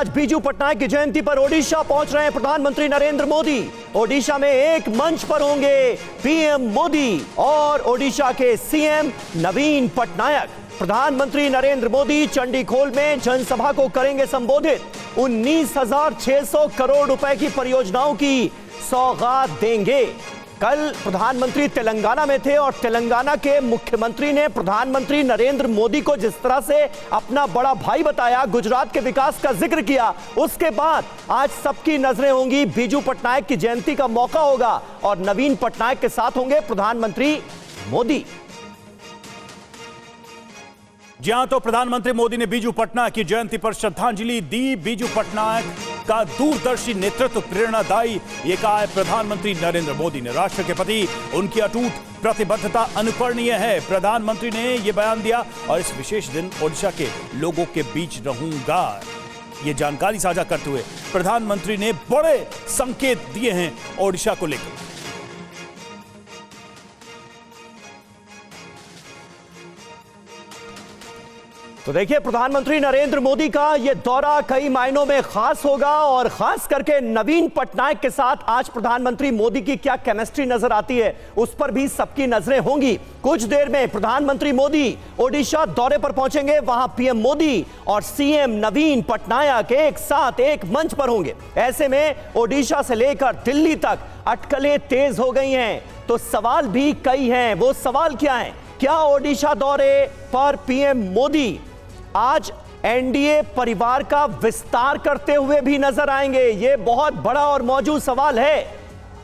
आज बीजू पटनायक की जयंती पर ओडिशा पहुंच रहे हैं प्रधानमंत्री नरेंद्र मोदी। ओडिशा में एक मंच पर होंगे पीएम मोदी और ओडिशा के सीएम नवीन पटनायक। प्रधानमंत्री नरेंद्र मोदी चंडीखोल में जनसभा को करेंगे संबोधित। 19,600 करोड़ रुपए की परियोजनाओं की सौगात देंगे। कल प्रधानमंत्री तेलंगाना में थे और तेलंगाना के मुख्यमंत्री ने प्रधानमंत्री नरेंद्र मोदी को जिस तरह से अपना बड़ा भाई बताया, गुजरात के विकास का जिक्र किया, उसके बाद आज सबकी नजरें होंगी बीजू पटनायक की जयंती का मौका होगा और नवीन पटनायक के साथ होंगे प्रधानमंत्री मोदी। जी हां, तो प्रधानमंत्री मोदी ने बीजू पटनायक की जयंती पर श्रद्धांजलि दी। बीजू पटनायक का दूरदर्शी नेतृत्व प्रेरणादायी, ये कहा है प्रधानमंत्री नरेंद्र मोदी ने। राष्ट्र के प्रति उनकी अटूट प्रतिबद्धता अनुकरणीय है, प्रधानमंत्री ने यह बयान दिया। और इस विशेष दिन ओडिशा के लोगों के बीच रहूंगा, ये जानकारी साझा करते हुए प्रधानमंत्री ने बड़े संकेत दिए हैं ओडिशा को लेकर। तो देखिए, प्रधानमंत्री नरेंद्र मोदी का यह दौरा कई मायनों में खास होगा और खास करके नवीन पटनायक के साथ आज प्रधानमंत्री मोदी की क्या केमिस्ट्री नजर आती है, उस पर भी सबकी नजरें होंगी। कुछ देर में प्रधानमंत्री मोदी ओडिशा दौरे पर पहुंचेंगे, वहां पीएम मोदी और सीएम नवीन पटनायक एक साथ एक मंच पर होंगे। ऐसे में ओडिशा से लेकर दिल्ली तक अटकलें तेज हो गई हैं, तो सवाल भी कई हैं। वो सवाल क्या है? क्या ओडिशा दौरे पर पीएम मोदी आज एनडीए परिवार का विस्तार करते हुए भी नजर आएंगे? यह बहुत बड़ा और मौजूद सवाल है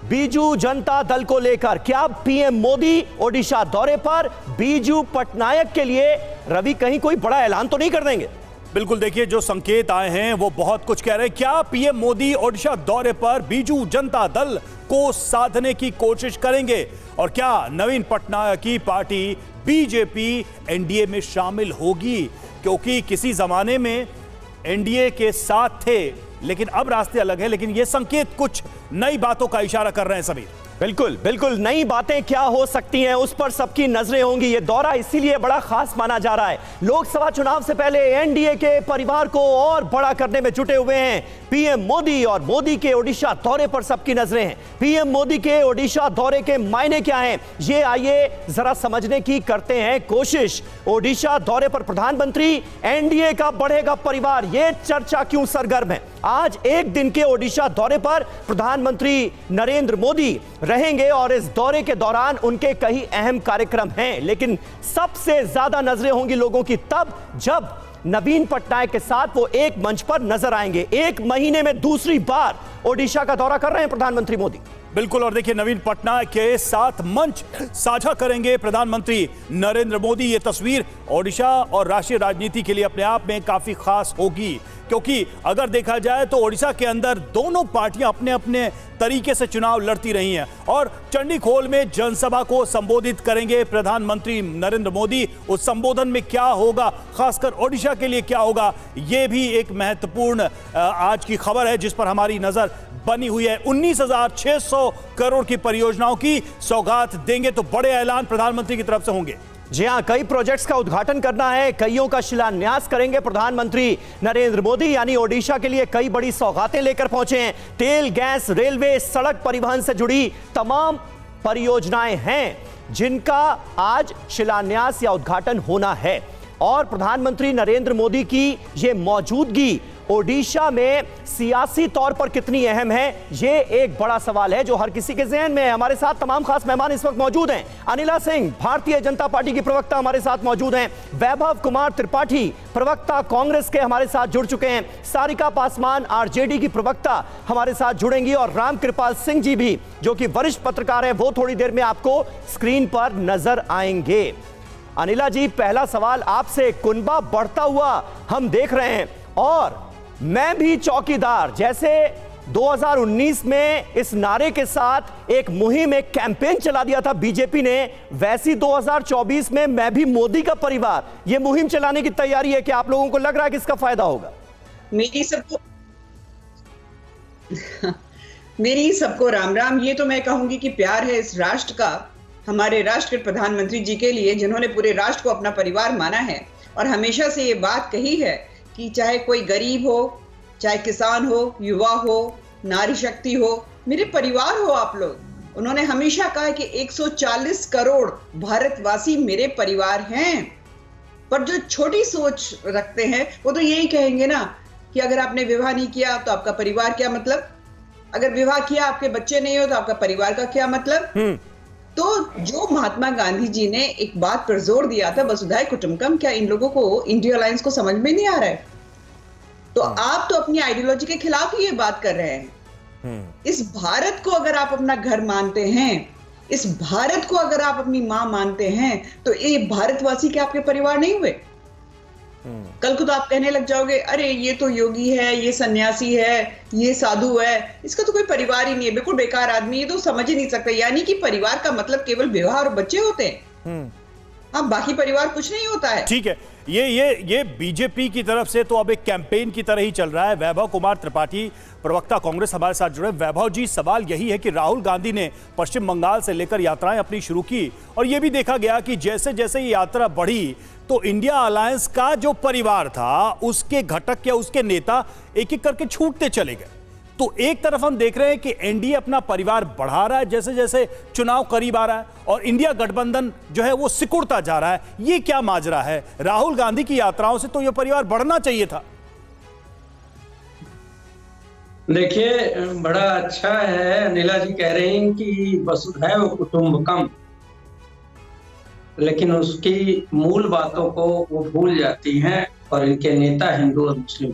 बीजू जनता दल को लेकर। क्या पीएम मोदी ओडिशा दौरे पर बीजू पटनायक के लिए रवि कहीं कोई बड़ा ऐलान तो नहीं कर देंगे? बिल्कुल, देखिए जो संकेत आए हैं वो बहुत कुछ कह रहे हैं। क्या पीएम मोदी ओडिशा दौरे पर बीजू जनता दल को साधने की कोशिश करेंगे? और क्या नवीन पटनायक की पार्टी बीजेपी एनडीए में शामिल होगी? क्योंकि किसी जमाने में एनडीए के साथ थे, लेकिन अब रास्ते अलग हैं। लेकिन ये संकेत कुछ नई बातों का इशारा कर रहे हैं सभी। बिल्कुल बिल्कुल, नई बातें क्या हो सकती हैं उस पर सबकी नजरें होंगी। यह दौरा इसीलिए बड़ा खास माना जा रहा है, लोकसभा चुनाव से पहले एनडीए के परिवार को और बड़ा करने में जुटे हुए हैं पीएम मोदी। और मोदी के ओडिशा दौरे पर सबकी नजरें हैं। पीएम मोदी के ओडिशा दौरे के मायने क्या हैं, ये आइए जरा समझने की करते हैं कोशिश। ओडिशा दौरे पर प्रधानमंत्री, एनडीए का बढ़ेगा परिवार, यह चर्चा क्यों सरगर्म है? आज एक दिन के ओडिशा दौरे पर प्रधानमंत्री नरेंद्र मोदी रहेंगे और इस दौरे के दौरान उनके कई अहम कार्यक्रम हैं, लेकिन सबसे ज्यादा नजरें होंगी लोगों की तब जब नवीन पटनायक के साथ वो एक मंच पर नजर आएंगे। एक महीने में दूसरी बार ओडिशा का दौरा कर रहे हैं प्रधानमंत्री मोदी। बिल्कुल, और देखिए नवीन पटनायक के साथ मंच साझा करेंगे प्रधानमंत्री नरेंद्र मोदी। ये तस्वीर ओडिशा और राष्ट्रीय राजनीति के लिए अपने आप में काफी खास होगी, क्योंकि अगर देखा जाए तो ओडिशा के अंदर दोनों पार्टियां अपने अपने तरीके से चुनाव लड़ती रही हैं। और चंडीखोल में जनसभा को संबोधित करेंगे प्रधानमंत्री नरेंद्र मोदी। उस संबोधन में क्या होगा, खासकर ओडिशा के लिए क्या होगा, यह भी एक महत्वपूर्ण आज की खबर है जिस पर हमारी नजर बनी हुई है। 19,600 करोड़ की परियोजनाओं की सौगात देंगे, तो बड़े ऐलान प्रधानमंत्री की तरफ से होंगे। जी हां, कई प्रोजेक्ट्स का उद्घाटन करना है, कईयों का शिलान्यास करेंगे प्रधानमंत्री नरेंद्र मोदी। यानी ओडिशा के लिए कई बड़ी सौगातें लेकर पहुंचे हैं। तेल, गैस, रेलवे, सड़क परिवहन से जुड़ी तमाम परियोजनाएं हैं जिनका आज शिलान्यास या उद्घाटन होना है। और प्रधानमंत्री नरेंद्र मोदी की यह मौजूदगी ओडिशा में सियासी तौर पर कितनी अहम है, यह एक बड़ा सवाल है जो हर किसी के ज़हन में है। हमारे साथ तमाम खास मेहमान इस वक्त मौजूद हैं। अनिला सिंह, भारतीय जनता पार्टी की प्रवक्ता, हमारे साथ मौजूद हैं। वैभव कुमार त्रिपाठी, प्रवक्ता कांग्रेस के, हमारे साथ जुड़ चुके हैं। सारिका पासवान, आरजेडी की प्रवक्ता, हमारे साथ जुड़ेंगी। और रामकृपाल सिंह जी भी, जो कि वरिष्ठ पत्रकार हैं, वो थोड़ी देर में आपको स्क्रीन पर नजर आएंगे। अनिला जी, पहला सवाल आपसे। कुनबा बढ़ता हुआ हम देख रहे हैं और मैं भी चौकीदार, जैसे 2019 में इस नारे के साथ एक मुहिम, एक कैंपेन चला दिया था बीजेपी ने, वैसी 2024 में मैं भी मोदी का परिवार, ये मुहिम चलाने की तैयारी है। क्या आप लोगों को लग रहा है कि इसका फायदा होगा? मेरी सबको राम राम। ये तो मैं कहूंगी कि प्यार है इस राष्ट्र का, हमारे राष्ट्र के प्रधानमंत्री जी के लिए, जिन्होंने पूरे राष्ट्र को अपना परिवार माना है और हमेशा से ये बात कही है कि चाहे कोई गरीब हो, चाहे किसान हो, युवा हो, नारी शक्ति हो, मेरे परिवार हो आप लोग। उन्होंने हमेशा कहा है कि 140 करोड़ भारतवासी मेरे परिवार हैं। पर जो छोटी सोच रखते हैं वो तो यही कहेंगे ना कि अगर आपने विवाह नहीं किया तो आपका परिवार क्या मतलब, अगर विवाह किया आपके बच्चे नहीं हो तो आपका परिवार का क्या मतलब। तो जो महात्मा गांधी जी ने एक बात पर जोर दिया था, वसुधैव कुटुंबकम, क्या इन लोगों को, इंडिया अलायंस को समझ में नहीं आ रहा है? तो आप तो अपनी आइडियोलॉजी के खिलाफ ही ये बात कर रहे हैं। इस भारत को अगर आप अपना घर मानते हैं, इस भारत को अगर आप अपनी मां मानते हैं, तो ये भारतवासी के आपके परिवार नहीं हुए? कल को तो आप कहने लग जाओगे, अरे ये तो योगी है, ये सन्यासी है, ये साधु है, इसका तो कोई परिवार ही नहीं है, बिल्कुल बेकार आदमी, ये तो समझ ही नहीं सकता। यानी कि परिवार का मतलब केवल विवाह और बच्चे होते हैं। हाँ, बाकी परिवार कुछ नहीं होता है। ठीक है, ये बीजेपी की तरफ से तो अब एक कैंपेन की तरह ही चल रहा है। वैभव कुमार त्रिपाठी, प्रवक्ता कांग्रेस, हमारे साथ जुड़े। वैभव जी, सवाल यही है कि राहुल गांधी ने पश्चिम बंगाल से लेकर यात्राएं अपनी शुरू की और यह भी देखा गया कि जैसे जैसे ये यात्रा बढ़ी तो इंडिया अलायंस का जो परिवार था उसके घटक या उसके नेता एक एक करके छूटते चले गए। तो एक तरफ हम देख रहे हैं कि एनडीए अपना परिवार बढ़ा रहा है जैसे जैसे चुनाव करीब आ रहा है, और इंडिया गठबंधन जो है वो सिकुड़ता जा रहा है। ये क्या माजरा है? राहुल गांधी की यात्राओं से तो ये परिवार बढ़ना चाहिए था। देखिए, बड़ा अच्छा है, अनिला जी कह रहे हैं कि वसुधैव कुटुंबकम, लेकिन उसकी मूल बातों को वो भूल जाती हैं और इनके नेता हिंदू और मुस्लिम,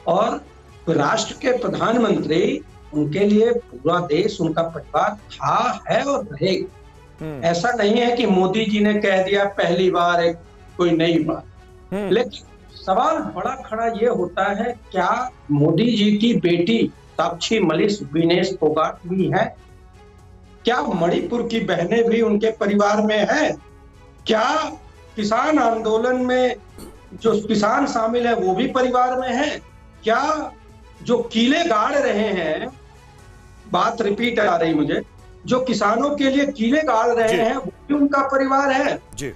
और राष्ट्र के प्रधानमंत्री, उनके लिए पूरा देश उनका परिवार था, है और रहेगा। ऐसा नहीं है कि मोदी जी ने कह दिया पहली बार एक कोई नई बात। लेकिन सवाल बड़ा खड़ा ये होता है, क्या मोदी जी की बेटी साक्षी मलिक विनेश फोगाट भी है? क्या मणिपुर की बहनें भी उनके परिवार में है? क्या किसान आंदोलन में जो किसान शामिल है वो भी परिवार में है? क्या जो कीले गाड़ रहे हैं, बात रिपीट आ रही मुझे, जो किसानों के लिए कीले गाड़ रहे हैं वो भी उनका परिवार है जी।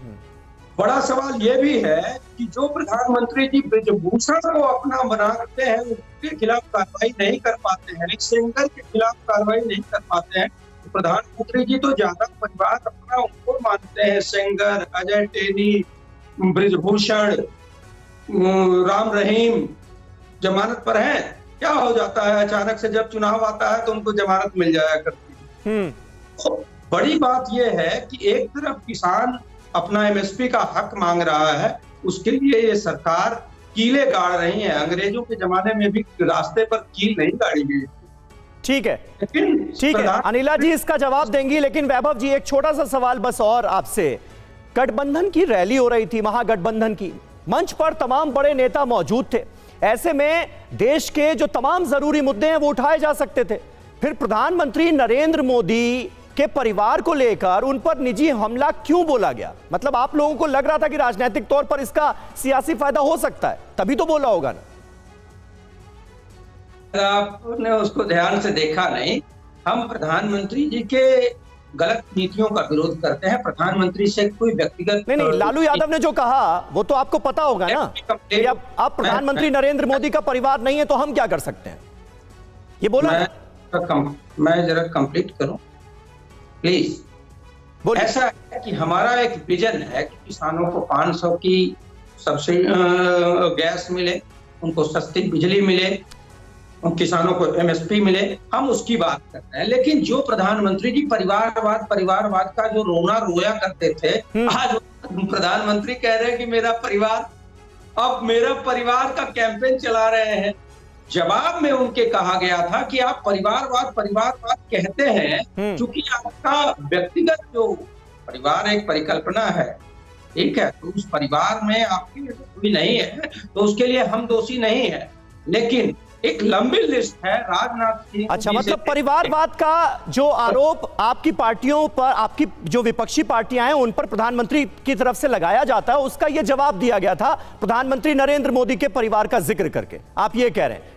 बड़ा सवाल ये भी है कि जो प्रधानमंत्री जी ब्रजभूषण को अपना बनाते हैं, उनके खिलाफ कार्रवाई नहीं कर पाते हैं, सेंगर के खिलाफ कार्रवाई नहीं कर पाते हैं, तो प्रधानमंत्री जी तो ज्यादा परिवार अपना उनको मानते हैं। सेंगर, अजय टेनी, ब्रजभूषण, राम रहीम जमानत पर हैं। क्या हो जाता है अचानक से जब चुनाव आता है तो उनको जमानत मिल जाया करती है। तो बड़ी बात यह है कि एक तरफ किसान अपना एमएसपी का हक मांग रहा है, उसके लिए ये सरकार कीले गाड़ रही है। अंग्रेजों के जमाने में भी रास्ते पर कील नहीं गाड़ी गई। ठीक है, ठीक है, अनिला जी इसका जवाब देंगी, लेकिन वैभव जी एक छोटा सा सवाल बस और आपसे। गठबंधन की रैली हो रही थी, महागठबंधन की, मंच पर तमाम बड़े नेता मौजूद थे। ऐसे में देश के जो तमाम जरूरी मुद्दे हैं वो उठाए जा सकते थे। फिर प्रधानमंत्री नरेंद्र मोदी के परिवार को लेकर उन पर निजी हमला क्यों बोला गया? मतलब आप लोगों को लग रहा था कि राजनीतिक तौर पर इसका सियासी फायदा हो सकता है, तभी तो बोला होगा ना? आपने उसको ध्यान से देखा नहीं। हम प्रधानमंत्री जी के गलत नीतियों का विरोध करते हैं। प्रधानमंत्री से कोई व्यक्तिगत नहीं, लालू यादव ने जो कहा वो तो आपको पता होगा ना कि अब आप प्रधानमंत्री नरेंद्र मोदी का परिवार नहीं है तो हम क्या कर सकते हैं, ये बोला। मैं जरा कंप्लीट करूं प्लीज। ऐसा है कि हमारा एक विजन है कि किसानों को 500 की सब्सिडी गैस मिले, उनको सस्ती बिजली मिले, किसानों को एमएसपी मिले, हम उसकी बात करते हैं। लेकिन जो प्रधानमंत्री जी परिवारवाद का जो रोना रोया करते थे, आज प्रधानमंत्री कह रहे हैं कि मेरा परिवार, अब मेरा परिवार का कैंपेन चला रहे हैं। जवाब में उनके कहा गया था कि आप परिवारवाद कहते हैं क्योंकि आपका व्यक्तिगत जो परिवार एक परिकल्पना है, ठीक है, तो उस परिवार में आपकी कोई नहीं है तो उसके लिए हम दोषी नहीं है। लेकिन एक लंबी लिस्ट है राजनाथ सिंह। अच्छा, मतलब परिवारवाद का जो आरोप आपकी पार्टियों पर, आपकी जो विपक्षी पार्टियां हैं उन पर प्रधानमंत्री की तरफ से लगाया जाता है, उसका यह जवाब दिया गया था प्रधानमंत्री नरेंद्र मोदी के परिवार का जिक्र करके, आप ये कह रहे हैं।